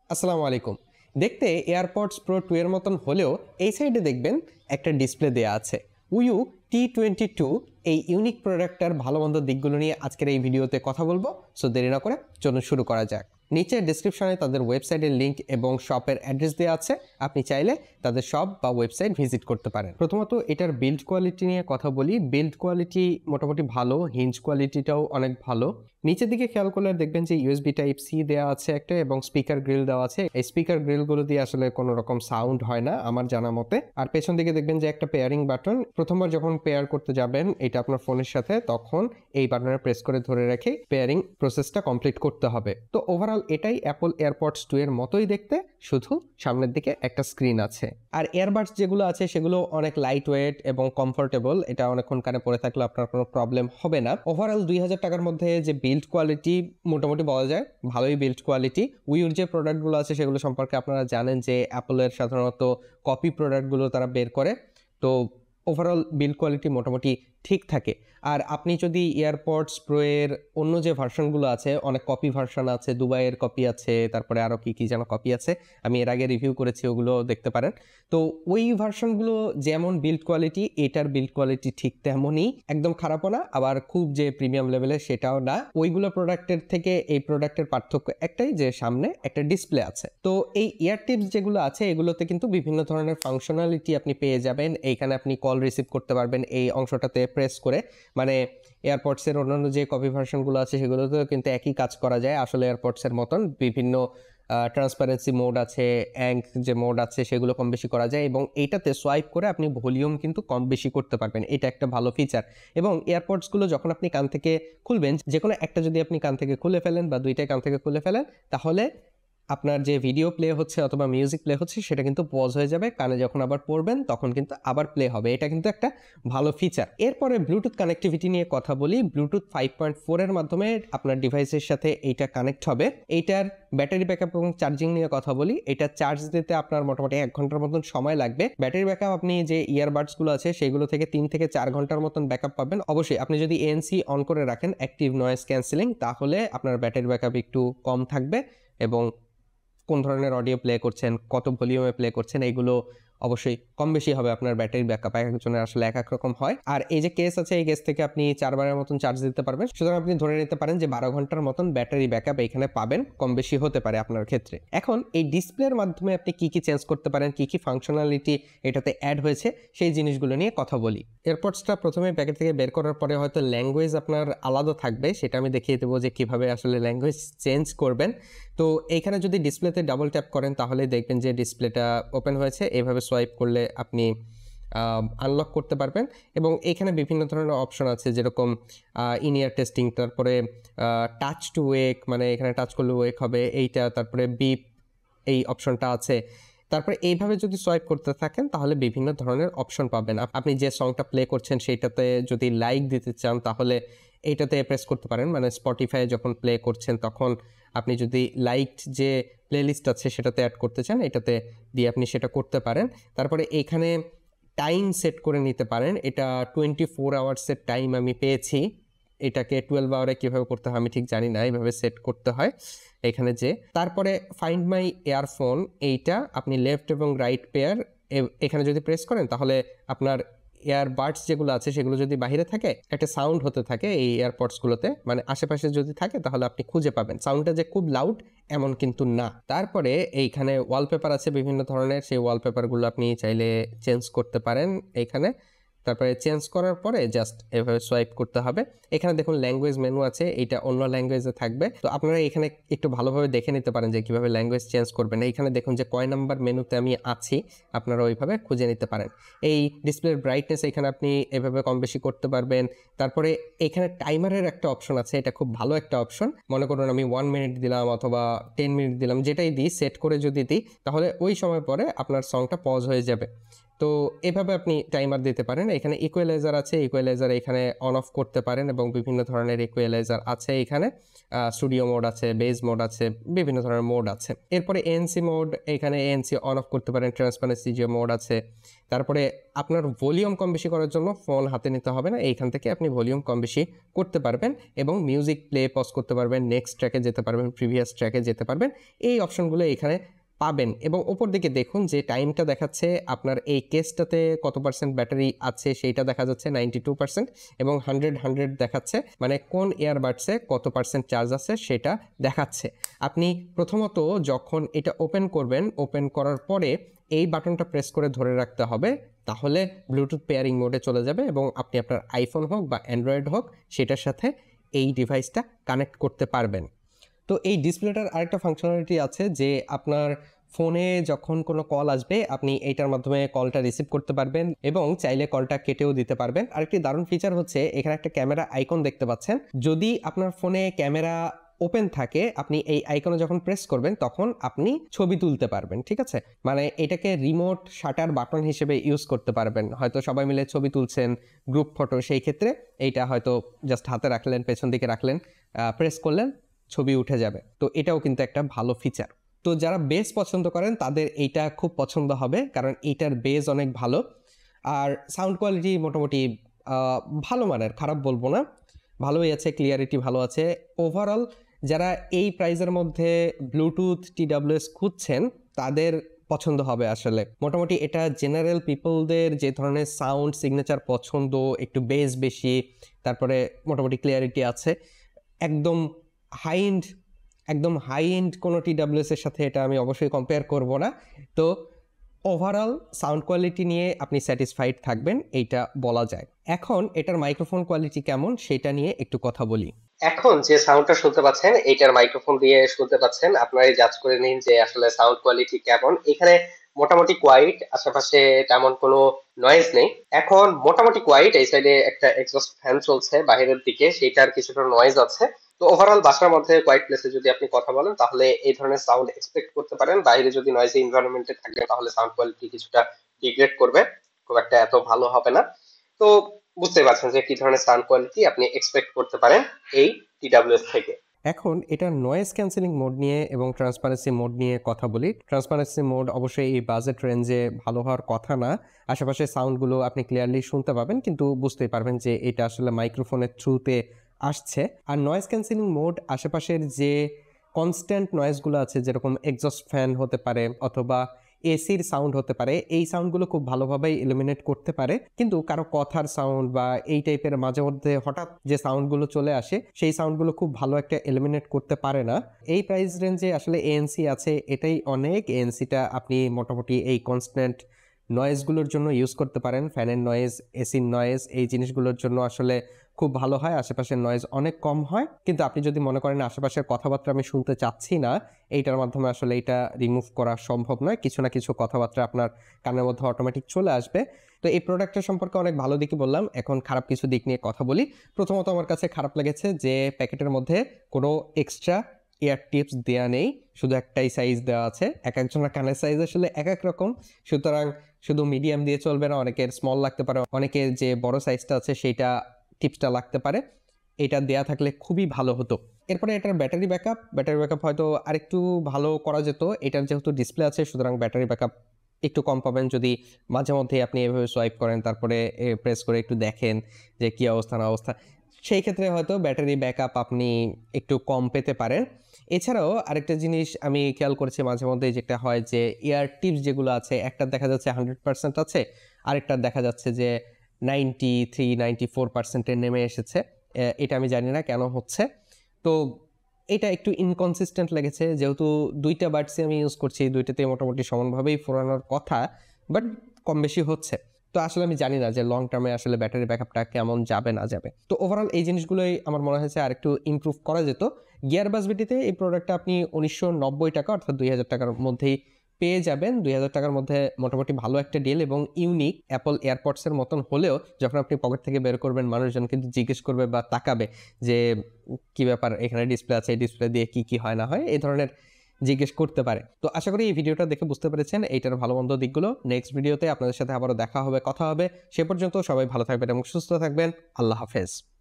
আসসালামু আলাইকুম। দেখতে এয়ারপডস প্রো 2 এর মতন হলেও এই সাইডে দেখবেন একটা ডিসপ্লে দেয়া আছে। উইউ T22 এই ইউনিক প্রোডাক্টটার ভালো মন্দ দিকগুলো নিয়ে আজকের এই ভিডিওতে কথা বলবো। সো দেরি না করে চলুন শুরু করা যাক। নিচে ডেসক্রিপশনে তাদের ওয়েবসাইটের লিঙ্ক এবং শপের অ্যাড্রেস দেওয়া আছে। আপনি চাইলে তাদের শপ বা ওয়েবসাইট ভিজিট করতে পারেন। প্রথমত এটার বিল্ড কোয়ালিটি নিয়ে কথা বলি। বিল্ড কোয়ালিটি মোটামুটি ভালো, হিঞ্জ কোয়ালিটিটাও অনেক ভালো। নিচের দিকে খেয়াল করলে দেখবেন যে ইউএসবি টাইপ সি দেওয়া আছে একটা এবং স্পিকার গ্রিল দেওয়া আছে। এই স্পিকার গ্রিলগুলো দিয়ে আসলে কোনো রকম সাউন্ড হয় না আমার জানা মতে। আর পেছন দিকে দেখবেন যে একটা পেয়ারিং বাটন। প্রথমবার যখন পেয়ার করতে যাবেন এটা আপনার ফোনের সাথে, তখন এই বাটনে প্রেস করে ধরে রেখে পেয়ারিং প্রসেসটা কমপ্লিট করতে হবে। তো ওভারঅল এটাই অ্যাপল এয়ারপডস 2 এর মতোই দেখতে, শুধু সামনের দিকে একটা স্ক্রিন আছে। আর এয়ারবাডস যেগুলো আছে সেগুলো অনেক লাইট ওয়েট এবং কমফোর্টেবল। এটা অনেকক্ষণ কানে পরে থাকলে আপনার কোনো প্রবলেম হবে না। ওভারঅল 2000 টাকার মধ্যে যে বিল্ড কোয়ালিটি মোটামুটি বলা যায় ভালোই বিল্ড কোয়ালিটি। উইউর যে প্রোডাক্টগুলো আছে সেগুলো সম্পর্কে আপনারা জানেন যে অ্যাপলের সাধারণত কপি প্রোডাক্টগুলো তারা বের করে। তো ওভারঅল বিল্ড কোয়ালিটি মোটামুটি ঠিক থাকে। আর আপনি যদি এয়ারপডস প্রো এর অন্য যে ভার্সনগুলো আছে, অনেক কপি ভার্সন আছে, দুবাইয়ের কপি আছে, তারপরে আরও কি যেন কপি আছে, আমি এর আগে রিভিউ করেছি, ওগুলো দেখতে পারেন। তো ওই ভার্সনগুলো যেমন বিল্ড কোয়ালিটি, এটার বিল্ড কোয়ালিটি ঠিক তেমনই, একদম খারাপও না আবার খুব যে প্রিমিয়াম লেভেলের সেটাও না। ওইগুলো প্রোডাক্টের থেকে এই প্রোডাক্টের পার্থক্য একটাই, যে সামনে একটা ডিসপ্লে আছে। তো এই ইয়ার টিপস যেগুলো আছে এগুলোতে কিন্তু বিভিন্ন ধরনের ফাংশনালিটি আপনি পেয়ে যাবেন। এইখানে আপনি কল রিসিভ করতে পারবেন এই অংশটাতে প্রেস করে। মানে এয়ারপডসের অন্যান্য যে কপি ভার্সনগুলো আছে সেগুলোতেও কিন্তু একই কাজ করা যায় আসলে এয়ারপডসের মতন। বিভিন্ন ট্রান্সপারেন্সি মোড আছে, অ্যাঙ্ক যে মোড আছে সেগুলো কম বেশি করা যায়, এবং এইটাতে সোয়াইপ করে আপনি ভলিউম কিন্তু কম বেশি করতে পারবেন। এটা একটা ভালো ফিচার। এবং এয়ারপডসগুলো যখন আপনি কান থেকে খুলবেন, যে কোনো একটা যদি আপনি কান থেকে খুলে ফেলেন বা দুইটাই কান থেকে খুলে ফেলেন, তাহলে আপনার যে ভিডিও প্লে হচ্ছে অথবা মিউজিক প্লে হচ্ছে সেটা কিন্তু পজ হয়ে যাবে। কানে যখন আবার পড়বেন তখন কিন্তু আবার প্লে হবে। এটা কিন্তু একটা ভালো ফিচার। এরপরে ব্লুটুথ কানেক্টিভিটি নিয়ে কথা বলি। ব্লুটুথ 5.4 এর মাধ্যমে আপনার ডিভাইসের সাথে এইটা কানেক্ট হবে। এইটার ব্যাটারি ব্যাকআপ এবং চার্জিং নিয়ে কথা বলি। এটা চার্জ দিতে আপনার মোটামুটি 1 ঘন্টার মতন সময় লাগবে। ব্যাটারি ব্যাকআপ আপনি যে ইয়ারবাডসগুলো আছে সেগুলো থেকে 3 থেকে 4 ঘন্টার মতন ব্যাকআপ পাবেন। অবশ্যই আপনি যদি ANC অন করে রাখেন, অ্যাক্টিভ নয়েজ ক্যান্সেলিং, তাহলে আপনার ব্যাটারি ব্যাকআপ একটু কম থাকবে এবং কোন ধরনের অডিও প্লে করছেন, কত ভলিউমে প্লে করছেন, এইগুলো অবশ্যই কম বেশি হবে আপনার ব্যাটারির ব্যাকআপ। এক একজনের আসলে এক এক রকম হয়। আর এই যে কেস আছে, এই কেস থেকে আপনি 4 বারের মতন চার্জ দিতে পারবেন। সুতরাং আপনি ধরে নিতে পারেন যে 12 ঘন্টার মতন ব্যাটারি ব্যাকআপ এখানে পাবেন। কম বেশি হতে পারে আপনার ক্ষেত্রে। এখন এই ডিসপ্লের মাধ্যমে আপনি কি চেঞ্জ করতে পারেন, কি ফাংশনালিটি এটাতে অ্যাড হয়েছে, সেই জিনিসগুলো নিয়ে কথা বলি। এয়ারপডসটা প্রথমে প্যাকেট থেকে বের করার পরে হয়তো ল্যাঙ্গুয়েজ আপনার আলাদা থাকবে, সেটা আমি দেখিয়ে দেবো যে কিভাবে আসলে ল্যাঙ্গুয়েজ চেঞ্জ করবেন। তো এইখানে যদি ডিসপ্লেতে ডাবল ট্যাপ করেন তাহলে দেখবেন যে ডিসপ্লেটা ওপেন হয়েছে। এইভাবে সোয়াইপ করলে আপনি আনলক করতে পারবেন। এবং এখানে বিভিন্ন ধরনের অপশন আছে, যেরকম ইন ইয়ার টেস্টিং, তারপরে টাচ টু ওয়েক, মানে এখানে টাচ করলে ওয়েক হবে এইটা, তারপরে বিপ এই অপশনটা আছে। তারপরে এইভাবে যদি সোয়াইপ করতে থাকেন তাহলে বিভিন্ন ধরনের অপশন পাবেন। আপনি যে সংটা প্লে করছেন সেইটাতে যদি লাইক দিতে চান তাহলে এইটাতে প্রেস করতে পারেন। মানে স্পটিফাই যখন প্লে করছেন তখন আপনি যদি লাইকড যে প্লেলিস্ট আছে সেটাতে অ্যাড করতে চান, এটাতে দিয়ে আপনি সেটা করতে পারেন। তারপরে এখানে টাইম সেট করে নিতে পারেন। এটা 24 আওয়ার্সের টাইম আমি পেয়েছি। এটাকে 12 আওয়ারে কীভাবে করতে হয় আমি ঠিক জানি না, এইভাবে সেট করতে হয় এখানে যে। তারপরে ফাইন্ড মাই ইয়ারফোন, এইটা আপনি লেফট এবং রাইট পেয়ার এখানে যদি প্রেস করেন তাহলে আপনার এয়ারবাডস যেগুলো আছে সেগুলো যদি বাইরে থাকে একটা সাউন্ড হতে থাকে এই এয়ারপডসগুলোতে, মানে আশেপাশে যদি থাকে তাহলে আপনি খুঁজে পাবেন। সাউন্ডটা যে খুব লাউড এমন কিন্তু না। তারপরে এইখানে ওয়ালপেপার আছে বিভিন্ন ধরনের, সেই ওয়ালপেপারগুলো আপনি চাইলে চেঞ্জ করতে পারেন এইখানে। তারপরে চেঞ্জ করার পরে জাস্ট এভাবে সোয়াইপ করতে হবে। এখানে দেখুন ল্যাঙ্গুয়েজ মেনু আছে, এইটা অন্য ল্যাঙ্গুয়েজে থাকবে। তো আপনারা এখানে একটু ভালোভাবে দেখে নিতে পারেন যে কীভাবে ল্যাঙ্গুয়েজ চেঞ্জ করবেন। এইখানে দেখুন যে কয় নাম্বার মেনুতে আমি আছি, আপনারা ওইভাবে খুঁজে নিতে পারেন। এই ডিসপ্লের ব্রাইটনেস এখানে আপনি এভাবে কম বেশি করতে পারবেন। তারপরে এখানে টাইমারের একটা অপশন আছে, এটা খুব ভালো একটা অপশন। মনে করুন আমি 1 মিনিট দিলাম অথবা 10 মিনিট দিলাম, যেটাই দিই সেট করে যদি দিই তাহলে ওই সময় পরে আপনার সংটা পজ হয়ে যাবে। তো এভাবে আপনি টাইমার দিতে পারেন। এখানে ইকুয়ালাইজার আছে, ইকুয়ালাইজার এখানে অন অফ করতে পারেন এবং বিভিন্ন ধরনের ইকুয়ালাইজার আছে এখানে। স্টুডিও মোড আছে, বেজ মোড আছে, বিভিন্ন ধরনের মোড আছে। এরপরে এএনসি মোড, এখানে এএনসি অন অফ করতে পারেন, ট্রান্সপারেন্সি যে মোড আছে। তারপরে আপনার ভলিউম কম বেশি করার জন্য ফোন হাতে নিতে হবে না, এইখান থেকে আপনি ভলিউম কম বেশি করতে পারবেন এবং মিউজিক প্লে পজ করতে পারবেন, নেক্সট ট্র্যাকে যেতে পারবেন, প্রিভিয়াস ট্র্যাকে যেতে পারবেন। এই অপশনগুলো এখানে পাবেন এবং উপর দিকে দেখুন যে টাইমটা দেখাচ্ছে আপনার এই কেসটাতে কত পার্সেন্ট ব্যাটারি আছে সেইটা দেখা যাচ্ছে 92% এবং 100 দেখাচ্ছে, মানে কোন ইয়ারবাডসে কত পার্সেন্ট চার্জ আছে সেটা দেখাচ্ছে। আপনি প্রথমত যখন এটা ওপেন করবেন, ওপেন করার পরে এই বাটনটা প্রেস করে ধরে রাখতে হবে, তাহলে ব্লুটুথ পেয়ারিং মোডে চলে যাবে এবং আপনি আপনার আইফোন হোক বা অ্যান্ড্রয়েড হোক সেটার সাথে এই ডিভাইসটা কানেক্ট করতে পারবেন। তো এই ডিসপ্লেটার আরেকটা ফাংশনালিটি আছে যে আপনার ফোনে যখন কোনো কল আসবে আপনি এইটার মাধ্যমে কলটা রিসিভ করতে পারবেন এবং চাইলে কলটা কেটেও দিতে পারবেন। আরেকটি দারুণ ফিচার হচ্ছে এখানে একটা ক্যামেরা আইকন দেখতে পাচ্ছেন। যদি আপনার ফোনে ক্যামেরা ওপেন থাকে, আপনি এই আইকনে যখন প্রেস করবেন তখন আপনি ছবি তুলতে পারবেন, ঠিক আছে? মানে এটাকে রিমোট শাটার বাটন হিসেবে ইউজ করতে পারবেন। হয়তো সবাই মিলে ছবি তুলছেন, গ্রুপ ফটো, সেই ক্ষেত্রে এইটা হয়তো জাস্ট হাতে রাখলেন, পেছন দিকে রাখলেন, প্রেস করলেন, ছবি উঠে যাবে। তো এটাও কিন্তু একটা ভালো ফিচার। তো যারা বেস পছন্দ করেন তাদের এইটা খুব পছন্দ হবে, কারণ এইটার বেস অনেক ভালো আর সাউন্ড কোয়ালিটি মোটামুটি ভালো মানের, খারাপ বলবো না, ভালোই আছে, ক্লিয়ারিটি ভালো আছে। ওভারঅল যারা এই প্রাইজের মধ্যে ব্লুটুথ TWS খুঁজছেন তাদের পছন্দ হবে আসলে। মোটামুটি এটা জেনারেল পিপলদের যে ধরনের সাউন্ড সিগনেচার পছন্দ, একটু বেস বেশি, তারপরে মোটামুটি ক্লিয়ারিটি আছে, একদম হাই এন্ড কোনো TWS এর সাথে এটা আমি অবশ্যই কম্পেয়ার করব না। তো ওভারঅল সাউন্ড কোয়ালিটি নিয়ে আপনি স্যাটিসফাইড থাকবেন, এইটা বলা যায়। এখন এটার মাইক্রোফোন কোয়ালিটি কেমন সেটা নিয়ে একটু কথা বলি। এখন যে সাউন্ডটা শুনতে পাচ্ছেন এইটার মাইক্রোফোন দিয়ে শুনতে পাচ্ছেন, আপনারাই জাজ করে নিন যে আসলে সাউন্ড কোয়ালিটি কেমন। এখানে মোটামুটি কোয়াইট, আশেপাশে তেমন কোনো নয়েজ নেই। এখন মোটামুটি কোয়াইট, এই সাইডে একটা এক্সস্ট ফ্যান চলছে বাইরের দিকে, সেটার কিছুটা নয়েজ আছে। তো ওভারঅল বাসার মধ্যে কোয়াইট প্লেসে যদি আপনি কথা বলেন তাহলে এই ধরনের সাউন্ড এক্সপেক্ট করতে পারেন। বাইরে যদি নয়েজি এনভায়রনমেন্টে থাকেন তাহলে সাউন্ড কোয়ালিটি কিছুটা ডিগ্রেড করবে, খুব একটা এত ভালো হবে না। তো বুঝতে পারছেন যে কি ধরনের সাউন্ড কোয়ালিটি আপনি এক্সপেক্ট করতে পারেন এই TWS থেকে। এখন এটা নয়েজ ক্যান্সেলিং মোড নিয়ে এবং ট্রান্সপারেন্সি মোড নিয়ে কথা বলি। ট্রান্সপারেন্সি মোড অবশ্যই এই বাজেট রেঞ্জে ভালো হওয়ার কথা না, আশেপাশে সাউন্ডগুলো আপনি ক্লিয়ারলি শুনতে পাবেন কিন্তু বুঝতেই পারবেন যে এটা আসলে মাইক্রোফোনের থ্রুতে আসছে। আর নয়েজ ক্যান্সেলিং মোড আশেপাশের যে কনস্ট্যান্ট নয়েজগুলো আছে, যেরকম এক্সস্ট ফ্যান হতে পারে অথবা এসির সাউন্ড হতে পারে, এই সাউন্ডগুলো খুব ভালোভাবেই এলিমিনেট করতে পারে। কিন্তু কারো কথার সাউন্ড বা এই টাইপের মাঝে মধ্যে হঠাৎ যে সাউন্ডগুলো চলে আসে সেই সাউন্ডগুলো খুব ভালো একটা এলিমিনেট করতে পারে না। এই প্রাইস রেঞ্জে আসলে ANC আছে, এটাই অনেক। ANCটা আপনি মোটামুটি এই কনস্ট্যান্ট নয়েজগুলোর জন্য ইউজ করতে পারেন, ফ্যানের নয়েজ, এসির নয়েজ, এই জিনিসগুলোর জন্য আসলে খুব ভালো হয়, আশেপাশের নয়েজ অনেক কম হয়। কিন্তু আপনি যদি মনে করেন আশেপাশের কথাবার্তা আমি শুনতে চাচ্ছি না, এইটার মাধ্যমে আসলে এটা রিমুভ করা সম্ভব নয়, কিছু না কিছু কথাবার্তা আপনার কানের মধ্যে অটোমেটিক চলে আসবে। তো এই প্রোডাক্টের সম্পর্কে অনেক ভালো দিকই বললাম, এখন খারাপ কিছু দিক নিয়ে কথা বলি। প্রথমত আমার কাছে খারাপ লেগেছে যে প্যাকেটের মধ্যে কোনো এক্সট্রা এয়ার টিপস দেওয়া নেই, শুধু একটাই সাইজ দেওয়া আছে। এক একজনের কানের সাইজ আসলে এক এক রকম, সুতরাং শুধু মিডিয়াম দিয়ে চলবে না, অনেকের স্মল লাগতে পারে, অনেকের যে বড় সাইজটা আছে সেইটা টিপসটা লাগতে পারে। এটা দেয়া থাকলে খুবই ভালো হতো। এরপরে এটার ব্যাটারি ব্যাকআপ হয়তো আরেকটু ভালো করা যেত। এটার যেহেতু ডিসপ্লে আছে সুতরাং ব্যাটারি ব্যাকআপ একটু কম পাবেন। যদি মাঝে মধ্যে আপনি এভাবে সোয়াইপ করেন, তারপরে প্রেস করে একটু দেখেন যে কী অবস্থা না অবস্থা, সেই ক্ষেত্রে হয়তো ব্যাটারি ব্যাকআপ আপনি একটু কম পেতে পারেন। এছাড়াও আরেকটা জিনিস আমি খেয়াল করেছি মাঝে মধ্যে, যেটা হয় যে ইয়ার টিপস যেগুলো আছে, একটা দেখা যাচ্ছে 100% আছে, আরেকটা দেখা যাচ্ছে যে 93-94% নেমে এসেছে। এটা আমি জানি না কেন হচ্ছে। তো এটা একটু ইনকনসিস্টেন্ট লেগেছে, যেহেতু দুইটা বাডসই আমি ইউজ করছি, দুইটাতে মোটামুটি সমানভাবেই ফোরানোর কথা, বাট কম বেশি হচ্ছে। তো আসলে আমি জানি না যে লং টার্মে আসলে ব্যাটারি ব্যাকআপটা কেমন যাবে না যাবে। তো ওভারঅল এই জিনিসগুলোই আমার মনে হয়েছে আর একটু ইমপ্রুভ করা যেত। গিয়ারবাস বিটিতে এই প্রোডাক্টটা আপনি 1990 টাকা অর্থাৎ 2000 টাকার মধ্যেই পেয়ে যাবেন। 2000 টাকার মধ্যে মোটামুটি ভালো একটা ডিল এবং ইউনিক। অ্যাপল এয়ারপডসের মতন হলেও যখন আপনি পকেট থেকে বের করবেন মানুষজন কিন্তু জিজ্ঞেস করবে বা তাকাবে যে কি ব্যাপার, এখানে ডিসপ্লে আছে, এই ডিসপ্লে দিয়ে কি কি হয় না হয়, এই ধরনের জিজ্ঞেস করতে পারে। তো আশা করি এই ভিডিওটা দেখে বুঝতে পেরেছেন এইটার ভালো মন্দ দিকগুলো। নেক্সট ভিডিওতে আপনাদের সাথে আবারও দেখা হবে, কথা হবে। সে পর্যন্ত সবাই ভালো থাকবেন এবং সুস্থ থাকবেন। আল্লাহ হাফেজ।